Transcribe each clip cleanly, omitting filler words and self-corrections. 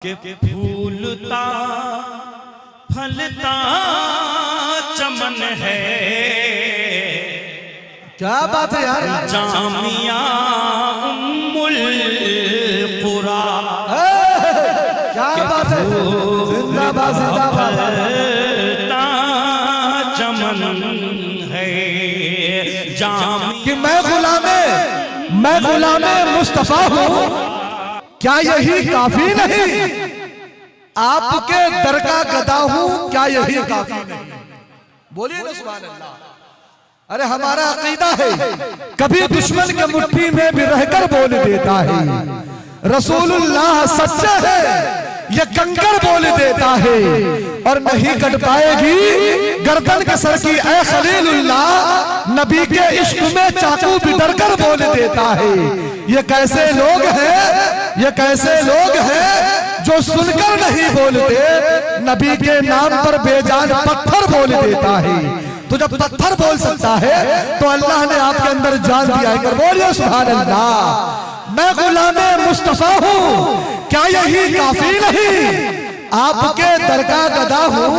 के फूलता फलता चमन है। क्या बात है यार। जामिया उम्मुल कुरा, क्या बात है। जिंदाबाद जिंदाबाद। फलता चमन है कि मैं गुलामे मुस्तफा हूँ, क्या यही काफी नहीं? आपके दर का गदा हूं, क्या यही काफी नहीं? बोलिए ना सुभान अल्लाह। अरे हमारा अकीदा है, कभी दुश्मन के मुट्ठी में भी रहकर बोल देता है। रसूलुल्लाह सच्चा है, ये कंकर बोल देता है और नहीं कट पाएगी गर्दन के सर की। ऐ खलीलुल्लाह, नबी के इश्क में चाकू भी डर कर बोल देता है। ये कैसे लोग हैं, ये कैसे लोग हैं जो सुनकर नहीं बोलते, नबी के नाम पर बेजान पत्थर बोल देता है। तो जब पत्थर बोल सकता है तो अल्लाह ने आपके अंदर जान दिया है। बोलिए सुभान अल्लाह। मैं गुलामे मुस्तफा हूँ, क्या यही काफी नहीं? आपके दर का गदा हूँ,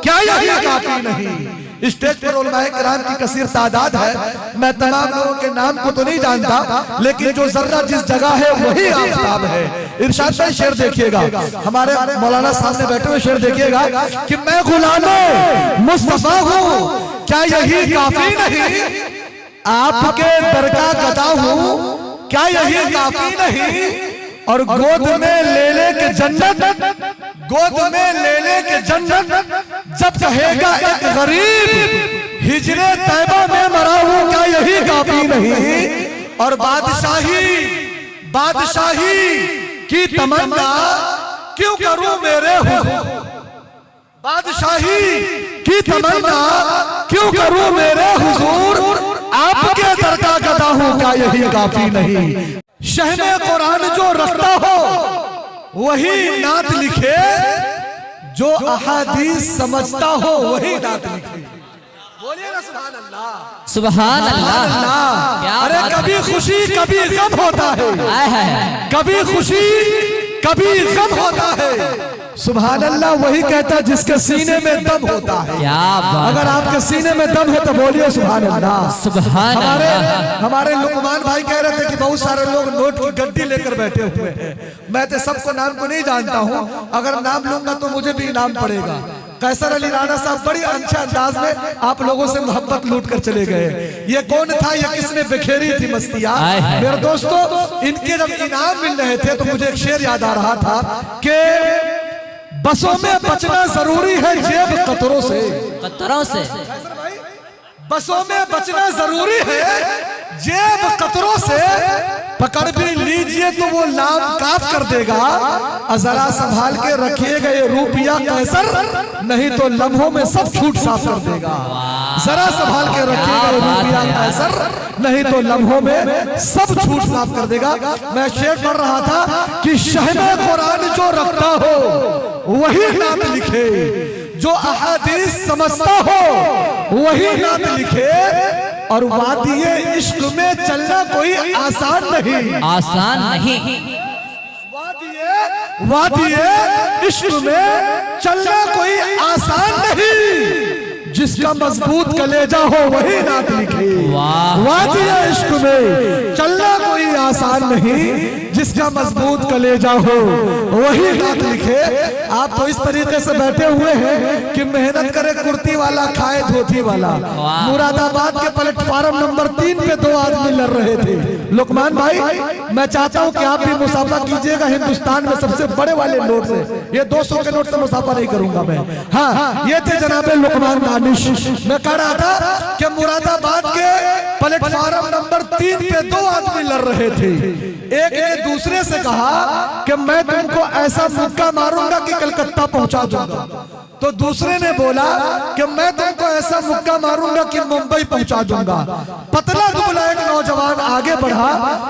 क्या यही काफी नहीं? स्टेज पर उलमाए किराम की कसीर तादाद है। मैं तमाम लोगों के नाम को तो नहीं जानता, लेकिन जो जर्रा जिस जगह है वही आफताब है। इरशाद में शेर देखिएगा, हमारे मौलाना सामने बैठे हुए शेर देखिएगा कि मैं गुलामे मुस्तफा हूँ, क्या यही काफी नहीं? आपके दर का गदा हूँ, क्या यही काफी नहीं? और गोद में ले के जन्नत, गोद में ले के जन्नत जब कहेगा एक गरीब हिजरे तैबा में मरा हूं, क्या यही काफी नहीं? और बादशाही की तमन्ना क्यों करूं मेरे हुजूर? बादशाही की तमन्ना क्यों करूं मेरे हुजूर? आपके दर का गदा हूं, क्या यही काफी नहीं? शहने कुरान जो रखता हो वही नात लिखे, जो अहादीस समझता हो वही नात लिखे। बोलिए ना सुभान अल्लाह। सुभान अल्लाह। अरे कभी खुशी कभी गम होता है, कभी खुशी कभी गम होता है। सुभान अल्लाह वही कहता है जिसके सीने में दम होता है। क्या बात। अगर आपके सीने में दम है तो बोलिए सुभान अल्लाह। सुभान अल्लाह। हमारे लुकमान भाई कह रहे थे कि बहुत सारे लोग नोट की गड्डी लेकर बैठे हुए हैं। मैं तो सबको नाम को नहीं जानता हूँ, अगर नाम लूंगा तो मुझे भी इनाम पड़ेगा। कैसर अली राणा साहब बड़ी अच्छे अंदाज में आप लोगों से मोहब्बत लूट कर चले गए। ये कौन था, ये किसने बिखेरी थी मस्तियां? मेरे दोस्तों, इनके जब इनाम मिल रहे थे तो मुझे एक शेर याद आ रहा था कि बसों में बचना जरूरी है जेब कतरों से। कतरों से बसों में बचना जरूरी है जेब कतरों से। पकड़ भी लीजिए तो वो लाम काफ कर देगा। जरा संभाल के रखिएगा ये रुपया कैसर, नहीं तो लम्हों में सब छूट साफ कर देगा। जरा संभाल के रखिएगा ये रुपया कैसर, नहीं तो लम्हों में सब छूट साफ कर देगा। मैं शेर पढ़ रहा था कि शहने कुरान जो रखता हो वही नात लिखे, जो अहादीस समझता हो वही नात लिखे। और वादिये इश्क में चलना कोई आसान नहीं, आसान नहीं। वादिये इश्क में चलना कोई आसान नहीं, जिसका मजबूत कलेजा हो वही नात लिखे। वादिये इश्क में चलना कोई आसान नहीं, जिसका मजबूत कलेजा हो वही नात लिखे। आप तो इस तरीके से बैठे हुए हैं कि मेहनत करे कुर्ती वाला खाए धोती वाला। मुरादाबाद के प्लेटफार्म नंबर 3 पे 2 आदमी लड़ रहे थे। लुकमान भाई, मैं चाहता हूं कि आप भी मुसाफा कीजिएगा हिंदुस्तान में सबसे बड़े वाले नोट से। ये 200 के नोट से मुसाफा नहीं करूंगा मैं। हाँ, ये थे जनाबे लुकमान दानिश। मैं कह रहा था कि मुरादाबाद के प्लेटफार्म नंबर 3 पे 2 आदमी लड़ रहे थे। एक ने दूसरे से कहा कि मैं तुमको ऐसा मुक्का मारूंगा कि कलकत्ता पहुंचा दूंगा। तो दूसरे ने बोला कि मैं तुमको ऐसा मुक्का मारूंगा कि मुंबई पहुंचा दूंगा। पतला दुबला एक नौजवान आगे बढ़ा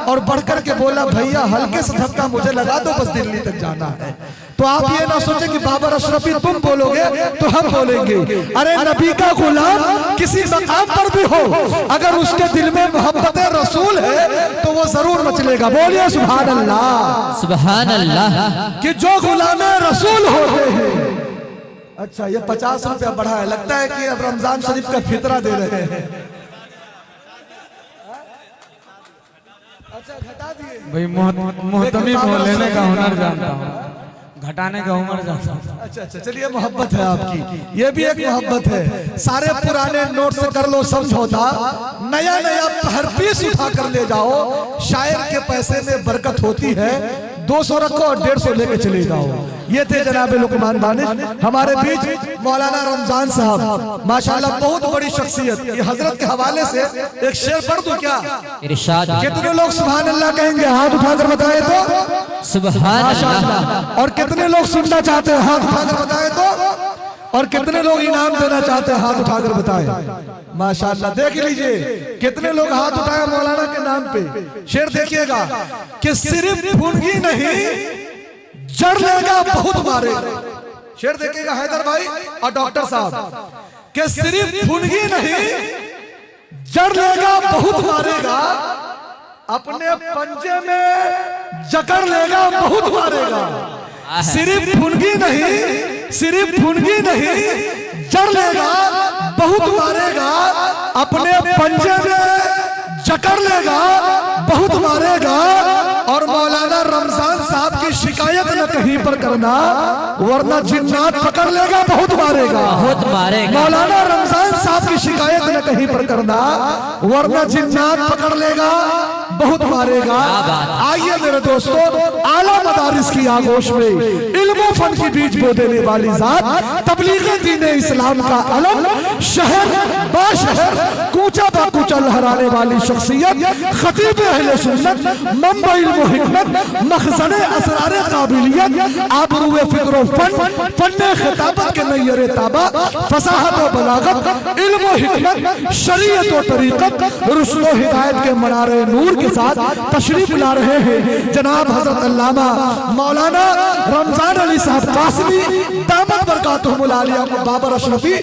और बढ़कर के बोला, भैया हल्के से धक्का मुझे लगा दो, बस दिल्ली तक जाना है। तो आप ये ना सोचें कि बाबर अशरफी तुम बोलोगे तो हम बोलेंगे। अरे नबी का गुलाम किसी मकाम पर भी हो, अगर उसके दिल में मोहब्बत रसूल है तो वो जरूर मचलेगा। बोलिए सुभान अल्लाह, सुभान अल्लाह। कि जो गुलाम रसूल होते हैं। अच्छा, ये 50 रुपया बढ़ा है, लगता है कि अब रमजान शरीफ का फितरा दे रहे हैं। अच्छा, घटा दिए भाई, मोहतमी लेने का हुनर जानता हूँ, घटाने का उम्र जानता हूँ। अच्छा, चलिए, मोहब्बत है आपकी, ये भी एक मोहब्बत है। सारे पुराने नोट से कर लो समझौता, नया नया हर पीस उठा कर ले जाओ। शायर के पैसे में बरकत होती है, 200 रखो और 150 लेके चले जाओ। ये थे जनाब लुकमान दानिश हमारे बीच। मौलाना रमजान साहब माशाल्लाह बहुत बड़ी शख्सियत। ये हजरत के हवाले से एक शेर पढ़ दूं क्या? इरशाद। कितने लोग सुभान अल्लाह कहेंगे? हाथ उठाकर बताए तो सुभान अल्लाह। और कितने लोग सुनना चाहते हैं? हाथ उठाकर बताए तो। और कितने लोग इनाम देना चाहते हैं? हाथ उठाकर बताए। माशाल्लाह, देख लीजिए कितने लोग हाथ उठाए मौलाना के नाम पे। शेर देखिएगा कि सिर्फ फुनगी नहीं जड़ लेगा बहुत मारेगा। शेर देखिएगा हैदर भाई और डॉक्टर साहब, कि सिर्फ फुनगी नहीं जड़ लेगा बहुत मारेगा, अपने पंजे में जकड़ लेगा बहुत मारेगा। सिर्फ फुनगी नहीं जड़ लेगा बहुत मारेगा, अपने पंजे में जकड़ लेगा बहुत मारेगा। और मौलाना रमजान साहब की शिकायत न कहीं पर करना, वरना जिन्नात पकड़ लेगा बहुत मारेगा। बहुत मारेगा। मौलाना रमजान साहब की शिकायत न कहीं पर करना, वरना जिन्नात पकड़ लेगा बहुत मारेगा। आइए मेरे दोस्तों, आला मदारिस की आगोश में इल्म फन की बीज बो देने वाली जात, तबलीग दीन इस्लाम का अलम, शहर बाशहर कूचा बा कूचा लहराने वाली शख्सियत, खतीब अहले सुन्नत, मंबा इल्म हिकमत, मखज़ने असरारे काबिलियत, आबरूए फिक्र फन, फन्ने खिताबत के नैयरे ताबा, फसाहत व बलागत, इल्म व हिकमत, शरीयत व तरीक़त, रुश्द व हिदायत के मनारे नूर के साथ तशरीफ ला रहे हैं जनाब हजरत अल्लामा मौलाना रमजान अली साहब कासमी दामत बरकातुहुमुल आलिया को बाबर अशरफी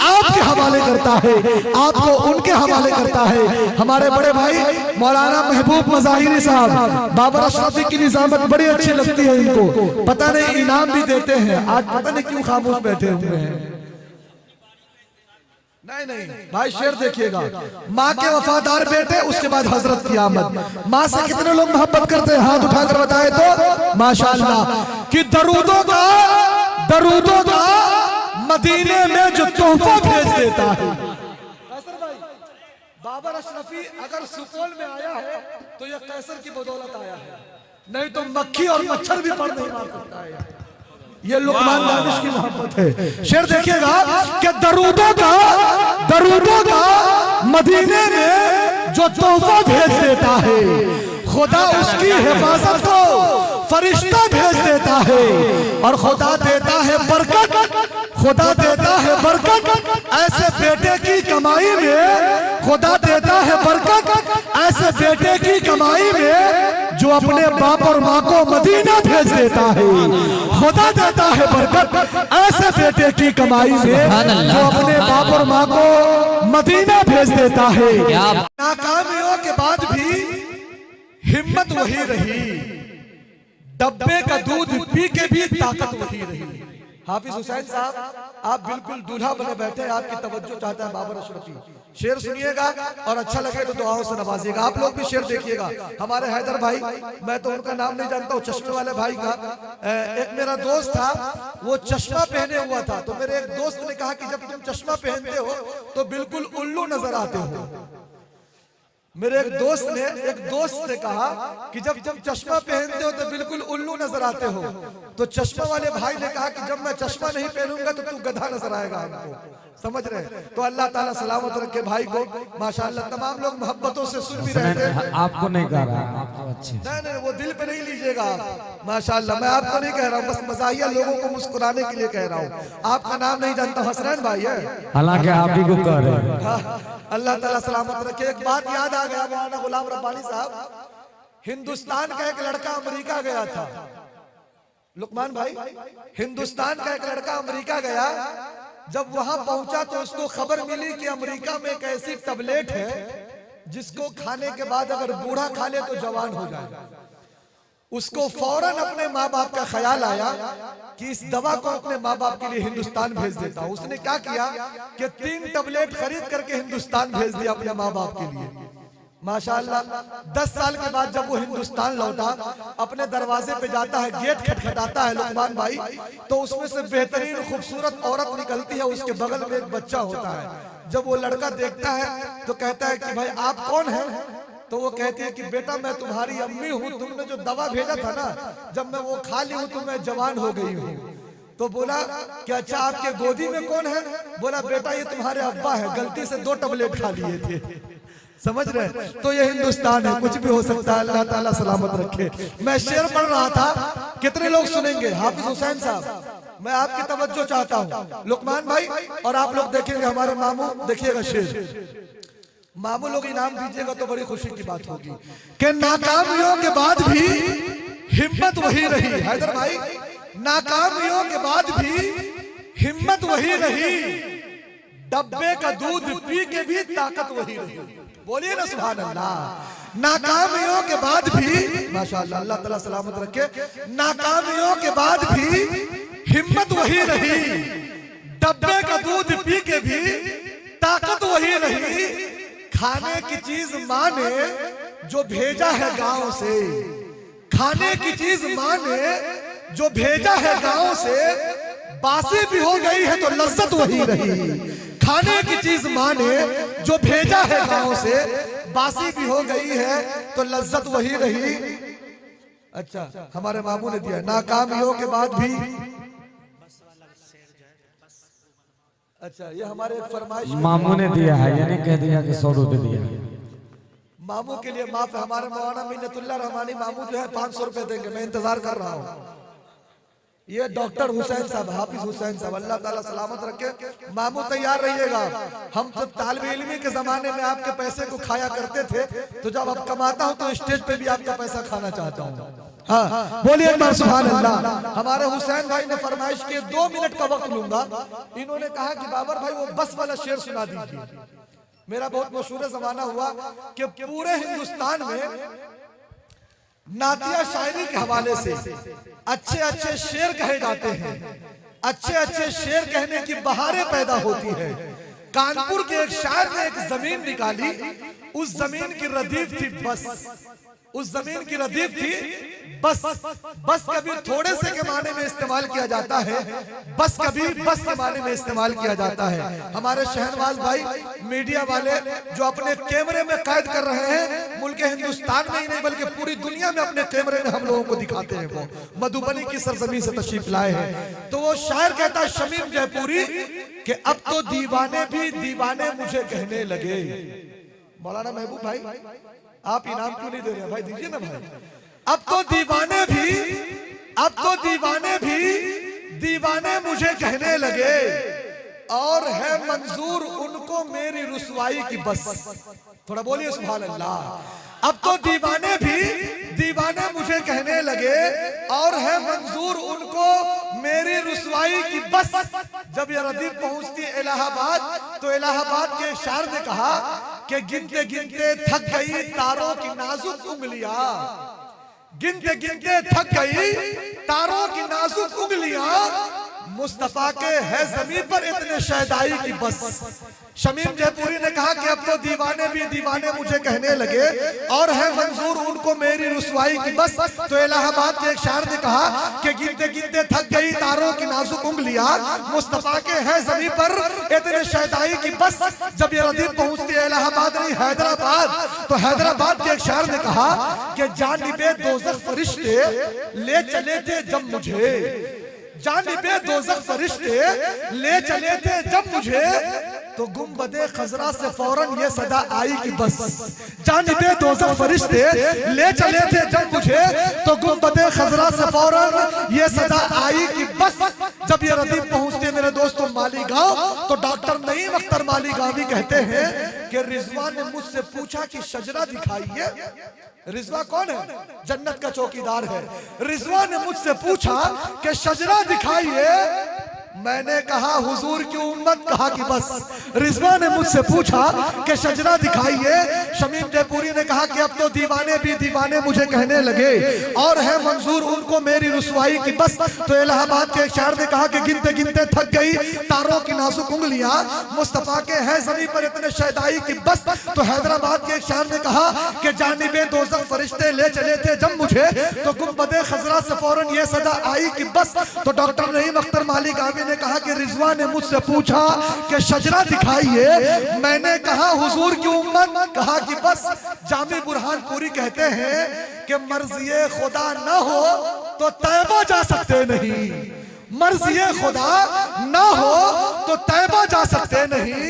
आपके हवाले करता है, आपको उनके हवाले करता है। हमारे बड़े भाई मौलाना महबूब मज़ाहिरी साहब, बाबर अशरफी की निजामत बड़ी अच्छी लगती है इनको, पता नहीं इनाम भी देते हैं। आज पता नहीं क्यों खामोश बैठे हुए हैं। नहीं भाई, शेर देखिएगा, माँ के वफादार बेटे, उसके बाद हजरत की आमद। माँ से कितने लोग मोहब्बत करते हैं? हाथ उठाकर बताए तो माशाअल्लाह। कि दरूदों का मदीने में जो तोहफा भेज देता है। बाबर अशरफी अगर सुपौल में आया है तो यह कैसर की बदौलत आया है, नहीं तो मक्खी और मच्छर भी पर नहीं मार सकता है। ये लुकमान दानिश की मोहब्बत है। शेर देखिएगा कि दरूदों का मदीने में जो तोहफा भेज देता है, खुदा उसकी हिफाजत को फरिश्ता भेज देता है। और खुदा देता है बरकत ऐसे बेटे की कमाई में, खुदा देता है बरकत ऐसे बेटे की कमाई में जो अपने बाप और माँ को मदीना भेज देता है। खुदा देता है बरकत ऐसे बेटे की कमाई में जो अपने बाप और माँ को मदीना भेज देता है। नाकामियों के बाद भी हिम्मत वही रही, डब्बे का दूध पी के भी ताकत वही रही। हाफिज हुसैन साहब, आप बिल्कुल दूल्हा बने बैठे, आपकी तवज्जो चाहता है बाबर अशरफी। शेर सुनिएगा और अच्छा लगे तो दुआओं से नवाजिएगा। आप लोग भी शेर देखिएगा। हमारे हैदर भाई, मैं तो उनका नाम नहीं जानता हूँ, चश्मे वाले भाई का एक मेरा दोस्त था, वो चश्मा पहने हुआ था। तो मेरे एक दोस्त ने कहा कि जब तुम चश्मा पहनते हो तो बिल्कुल उल्लू नजर आते हो। मेरे एक दोस्त ने कहा कि जब तुम चश्मा पहनते हो तो बिल्कुल उल्लू नजर आते हो। तो चश्मा वाले भाई ने कहा कि जब मैं चश्मा नहीं पहनूंगा तो तू गधा नजर आएगा हमको। समझ रहे? तो अल्लाह ताला सलामत रखे भाई को। माशाअल्लाह तमाम लोग मोहब्बतों से सुन भी रहे थे। आपको नहीं कह रहा, आपको अच्छे। नहीं, वो दिल पे नहीं लीजिएगा। माशाल्लाह। मैं आपको नहीं कह रहा हूँ, बस मजाहिया लोगों को मुस्कुराने के लिए कह रहा हूँ। आपका नाम नहीं जानता, हसनैन भाई है, हालांकि आप ही को कह रहे हैं। हाँ, अल्लाह ताला सलामत रखे। एक बात याद आ गया, मौलाना गुलाम रब्बानी साहब, हिंदुस्तान का एक लड़का अमेरिका गया था, लुकमान भाई, हिंदुस्तान का एक लड़का अमेरिका गया। जब वहां पहुंचा तो उसको खबर मिली कि अमेरिका में एक ऐसी टैबलेट है जिसको खाने के बाद अगर बूढ़ा खा ले तो जवान हो जाए। उसको फौरन अपने माँ बाप का ख्याल आया कि इस दवा को अपने माँ बाप के लिए हिंदुस्तान भेज देता हूं। उसने क्या किया कि 3 टैबलेट खरीद करके हिंदुस्तान भेज दिया अपने माँ बाप के लिए। माशाअल्लाह 10 साल के बाद जब वो हिंदुस्तान लौटा, अपने दरवाजे पे जाता है, गेट खटखटाता है लुकमान भाई, तो उसमें से बेहतरीन खूबसूरत औरत निकलती है, उसके बगल में एक बच्चा होता है। जब वो लड़का देखता है तो कहता है कि भाई आप कौन हैं? तो वो कहती है कि बेटा मैं तुम्हारी अम्मी हूँ, तुमने जो दवा भेजा था ना, जब मैं वो खा ली हूँ तो मैं जवान हो गई हूँ। तो बोला कि अच्छा आपके गोदी में कौन है? बोला बेटा ये तुम्हारे अब्बा है, गलती से 2 टैबलेट खा लिए थे। समझ रहे? तो ये हिंदुस्तान है, कुछ भी हो सकता है, अल्लाह ताला सलामत रखे। मैं शेर पढ़ रहा था, कितने लोग सुनेंगे? हाफिज हुसैन साहब, मैं आपकी तवज्जो चाहता हूँ, लुकमान भाई, और आप लोग देखेंगे हमारे मामू, देखिएगा शेर। मामू लोग इनाम दीजिएगा तो बड़ी खुशी की बात होगी कि नाकामियों के बाद भी हिम्मत वही रही। हैदर भाई, नाकामियों के बाद भी हिम्मत वही रही, डब्बे का दूध पी के भी ताकत वही रही। बोलिए ना सुभान अल्लाह। नाकामियों के बाद भी, माशाअल्लाह, अल्लाह ताला सलामत रखे, नाकामियों के बाद भी हिम्मत वही रही, डब्बे का दूध पी के भी ताकत वही रही। खाने की चीज माँ ने जो भेजा है गांव से, खाने की चीज माँ ने जो भेजा है गांव से, बासी भी हो गई है तो लज्जत वही रही। खाने की चीज माँ ने जो भेजा है गांव से, बासी भी हो गई है तो लज्जत वही रही। अच्छा, हमारे मामू ने दिया, नाकामियों के बाद भी। अच्छा, ये हमारे एक फरमाइश मामू ने दिया है, ये नहीं कह दिया कि 100 रुपए दिया। मामू के लिए माफ है। हमारे मौलाना मिन्नतुल्लाह रहमानी मामू जो है 500 रुपए देंगे, मैं इंतजार कर रहा हूँ। ये डॉक्टर हुसैन साहब, हाफिज हुसैन साहब, अल्लाह ताला सलामत रखे। मामू तैयार रहिएगा। हम तो तालिबे इल्मी के जमाने में आपके पैसे को खाया करते थे, तो जब अब कमाता हूँ तो स्टेज पे भी आपका पैसा खाना चाहता हूँ। हाँ, बोलिए एक बार सुभान अल्लाह। हमारे हुसैन भाई ने फरमाइश किए, 2 मिनट का वक्त लूंगा। इन्होंने कहा कि बाबर भाई वो बस वाला शेर सुना दीजिए। मेरा बहुत मशहूर जमाना हुआ कि पूरे हिंदुस्तान में नातिया शायरी के हवाले से अच्छे अच्छे शेर कहे जाते हैं, अच्छे अच्छे शेर कहने की बहारें पैदा होती है। कानपुर के एक शायर ने एक जमीन निकाली, उस जमीन की रदीफ थी बस, उस जमीन की रदीफ थी बस। बस कभी थोड़े से के माने में इस्तेमाल किया जाता है, बस कभी बस के माने में इस्तेमाल किया जाता है। हमारे शहनवाज भाई मीडिया वाले जो अपने कैमरे में कैद कर रहे हैं, मुल्क हिंदुस्तान में ही नहीं बल्कि पूरी दुनिया में अपने कैमरे में हम लोगों को दिखाते हैं, वो मधुबनी की सरजमीन से तशरीफ लाए हैं। तो वो शायर कहता है शमीम जयपुरी कि अब तो दीवाने भी दीवाने मुझे कहने लगे। मौलाना महबूब भाई, आप इनाम क्यों नहीं दे रहे हैं भाई? दीजिए ना भाई। अब तो दीवाने भी, अब तो दीवाने भी दीवाने मुझे कहने लगे, और है मंजूर उनको मेरी रुसवाई की बस। थोड़ा बोलिए सुभान अल्लाह। अब तो दीवाने भी दीवाने मुझे कहने लगे, और है मंजूर उनको मेरी रुसवाई की बस। जब ये रदीफ पहुंचती इलाहाबाद तो इलाहाबाद के एक शायर ने कहा कि गिनते गिनते थक गई तारों की नाजुक उंगलियां, गिनते गिनते थक गई तारों की नाजुक उंगलियां, मुस्तफा के है ज़मीन पर इतने शहदाई की बस। शमीम जयपुरी ने कहा कि अब तो दीवाने भी दीवाने मुझे कहने लगे, और है मंजूर उनको मेरी रुसवाई की बस। तो इलाहाबाद के एक शायर ने कहा कि गिनते गिनते थक गई तारों की नाजुक उंगलियां, मुस्तफा के है ज़मीन पर इतने शहदाई की बस। जब ये रदीफ पहुंचती है इलाहाबाद नहीं हैदराबाद, तो हैदराबाद के एक शायर ने कहा कि जानिबे दोज़ख फरिश्ते ले चले थे जब मुझे, जानिबे दोज़ख फरिश्ते ले चले थे जब मुझे, तो गुंबदे खजरा से फौरन ये सदा आई कि बस जानिबे दोज़ख फरिश्ते ले चले थे जब मुझे, तो गुंबदे खजरा से फौरन ये सदा आई कि बस। जब ये रदीफ पहुंचते मेरे दोस्तों मालीगांव, तो डॉक्टर नईम अख्तर मालीगांवी कहते हैं कि रिजवा ने मुझसे पूछा कि शजरा दिखाइए। रिजवा कौन है? जन्नत का चौकीदार है। रिजवा ने मुझसे पूछा कि शजरा दिखाइए। मैंने कहा हुजूर की उम्मत, कहा कि बस। रिजवा ने मुझसे पूछा कि शजरा दिखाइए। शमीम जयपुरी ने कहा कि अब तो दीवाने भी दीवाने मुझे कहने लगे और है मंजूर उनको मेरी रुसवाई की बस। तो इलाहाबाद के एक शायर ने कहा कि गिनते गिनते थक गई तारों की नाजुक उंगलियां, मुस्तफा के है ज़मीं पर इतने शहदाई की बस। तो हैदराबाद के एक शायर ने कहा कि जानिबे दोज़ख फरिश्ते ले चले थे जब मुझे, तो गुंबदे खजरा से फौरन ये सदा आई कि बस। तो डॉक्टर नईम अख्तर मालीगांवी ने कहा कि रिजवा ने मुझसे पूछा कि शजरा दिखाइए। मैंने कहा हुजूर की उम्मत, कहा कि बस। जामी बुरहानपुरी कहते हैं कि मर्ज़िए खुदा न हो तो तैबा जा सकते नहीं, मर्ज़िए खुदा न हो तो तैबा जा सकते नहीं।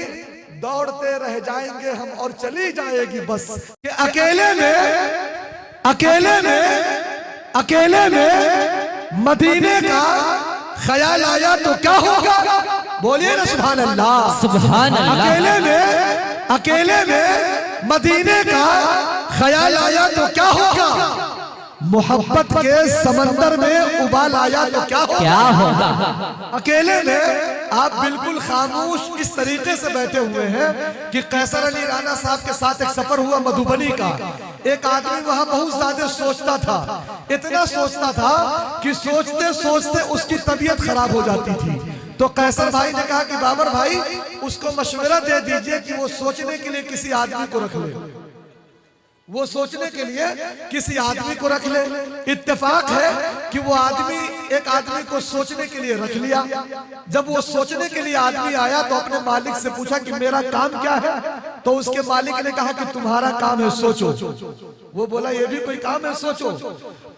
दौड़ते रह जाएंगे हम और चली जाएगी बस। कि अकेले में मदीने का ख्याल आया तो क्या होगा? बोलिए ना सुभान अल्लाह। सुभान अल्लाह। अकेले में मदीने का ख्याल आया तो क्या होगा? मोहब्बत के समंदर में उबाल आया तो क्या होगा? अकेले में आप बिल्कुल खामोश इस तरीके से बैठे हुए हैं कि कैसर अली राणा साहब के साथ एक सफर हुआ मधुबनी का। एक आदमी वहां बहुत ज्यादा सोचता था, इतना सोचता था कि सोचते सोचते उसकी तबीयत खराब हो जाती थी। तो कैसर भाई ने कहा कि बाबर भाई उसको मशवरा दे दीजिए कि वो सोचने के लिए किसी आदमी को रख ले, वो सोचने के लिए किसी आदमी को रख ले। इत्तेफाक है कि वो आदमी एक आदमी को सोचने के लिए रख लिया। जब वो सोचने के लिए आदमी आया तो अपने मालिक से पूछा कि मेरा काम क्या है? तो उसके मालिक ने कहा कि तुम्हारा काम है सोचो। वो बोला ये भी कोई काम है सोचो?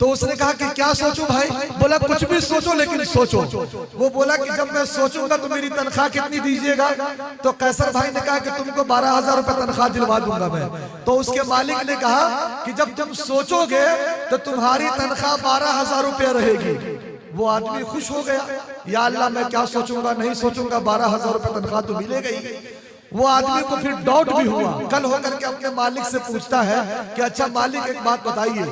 तो उसने कहा कि क्या सोचूं भाई? बोला कुछ भी सोचो लेकिन सोचो। वो बोला कि जब मैं सोचूंगा तो मेरी तनख्वाह कितनी दीजिएगा? तो कैसर भाई ने कहा कि तुमको 12,000 रुपए तनख्वाह दिलवा दूंगा मैं। तो उसके मालिक ने कहा कि जब तुम सोचोगे तो तुम्हारी तनख्वाह 12,000 रुपया रहेगी। वो आदमी खुश हो गया, या अल्लाह मैं क्या सोचूंगा, नहीं सोचूंगा, 12,000 रुपए तनख्वाह तो मिलेगा ही। वो आदमी को फिर डाउट भी हुआ। कल होकर के अपने मालिक से पूछता है कि अच्छा मालिक एक बात बताइए,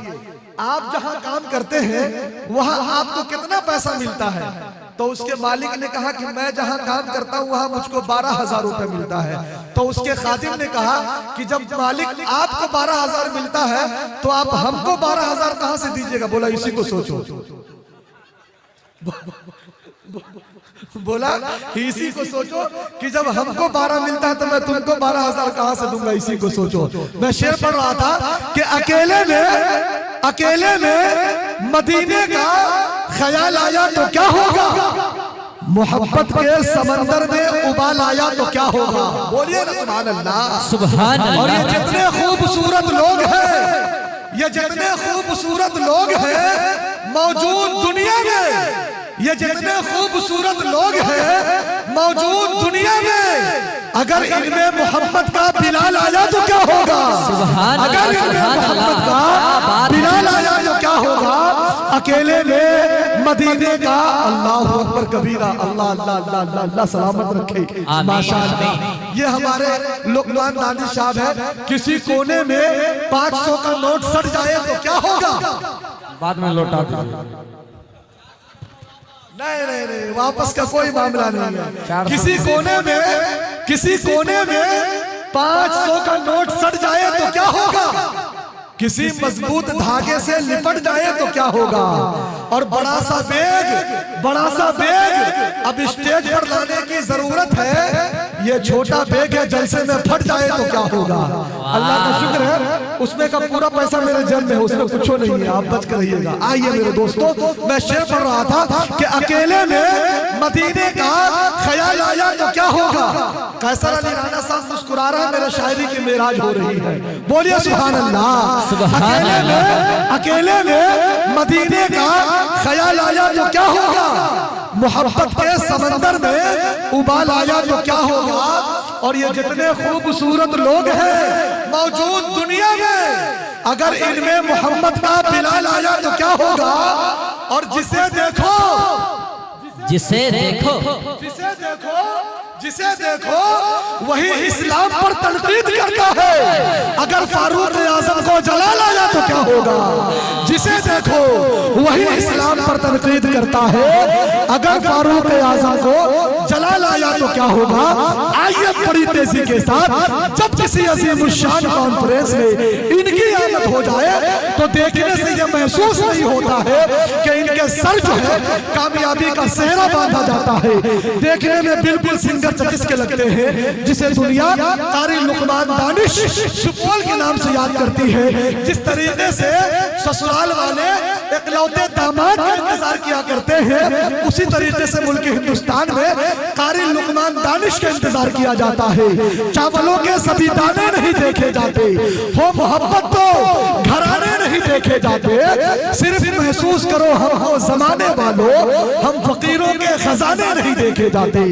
आप जहां काम करते हैं वहां आपको कितना पैसा मिलता है? तो उसके मालिक ने कहा कि मैं जहां काम करता हूं वहां मुझको 12,000 रुपए मिलता है। तो उसके खादिम ने कहा कि जब मालिक आपको 12,000 मिलता है तो आप हमको 12,000 कहां से दीजिएगा? बोला इसी को सोचो। बोला इसी को सोचो कि जब हमको 12 मिलता है तो मैं तुमको 12,000 कहां से दूंगा, इसी को सोचो। मैं शेर पढ़ रहा था कि अकेले में मदीने का ख्याल आया तो क्या होगा? मोहब्बत के समंदर में उबाल आया तो क्या होगा? बोलिए ना सुभान अल्लाह। सुभान अल्लाह। और ये जितने खूबसूरत लोग हैं, ये जितने खूबसूरत लोग हैं मौजूद दुनिया में, ये जितने खूबसूरत लोग हैं मौजूद दुनिया में, अगर इनमें मोहम्मद का बिलाल आया तो क्या होगा? अगर इनमें मोहम्मद का बिलाल आया तो क्या होगा? अकेले में मदीने का अल्लाह अकबर कबीरा। अल्लाह अल्लाह अल्लाह अल्लाह अल्लाह सलामत रखे माशाअल्लाह। ये हमारे लुकमान नानी साहब है, किसी कोने में 500 का नोट सड़ जाए तो क्या होगा? बाद में लौटा दीजिए। नहीं, वापस का कोई मामला नहीं है। किसी कोने में 500 का नोट सड़ जाए तो क्या होगा? किसी मजबूत धागे से लिपट जाए तो क्या होगा? और बड़ा सा बैग अब स्टेज पर लाने की जरूरत है, ये छोटा बैग है जलसे में फट जाए तो क्या होगा? अल्लाह का शुक्र है उसमें का पूरा पैसा मेरे जेब में है, उसमें कुछ नहीं है, आप बच कर रहिएगा। आइए मेरे दोस्तों, मैं शेर पढ़ रहा था कि अकेले में मदीने का ख्याल आया तो क्या होगा? कैसर अली राणा साहब मुस्कुरा रहे हैं, मेरे शायरी की मेराज हो रही है। बोलिए सुभान अल्लाह। अकेले में मदीने का ख्याल आया तो क्या होगा? मोहब्बत के समंदर में उबाल आया तो क्या होगा? और ये जितने खूबसूरत लोग हैं मौजूद दुनिया में, अगर इनमें मोहम्मद का बिलाल आया तो क्या होगा? और जिसे देखो जिसे देखो वही इस्लाम पर तनकीद करता है। अगर फारूक आजम को जलाल आया तो क्या होगा? जिसे देखो वही इस्लाम पर तनकीद करता है। अगर फारूक आजम को जलाल आया तो क्या होगा? आइए बड़ी तेजी के साथ, जब किसी अजीमुशान कॉन्फ्रेंस में इनकी आमद हो जाए तो देखने से यह महसूस नहीं होता है कि इनके सर जो है कामयाबी का सेहरा बांधा जाता है। देखने में बिल्कुल सिंगर किसके लगते हैं, जिसे दुनिया कारी लुकमान दानिश सुपौल के नाम से याद करती है। जिस तरीके से ससुराल वाले इकलौते दामाद का इंतजार किया करते हैं, उसी तरीके से मुल्क हिंदुस्तान में कारी लुकमान दानिश का इंतजार किया जाता है। चावलों के सभी दाने नहीं देखे जाते, हो मोहब्बत तो घराने नहीं देखे जाते। सिर्फ महसूस करो हम हो जमाने वालों, हम फकीरों के खजाने नहीं देखे जाते।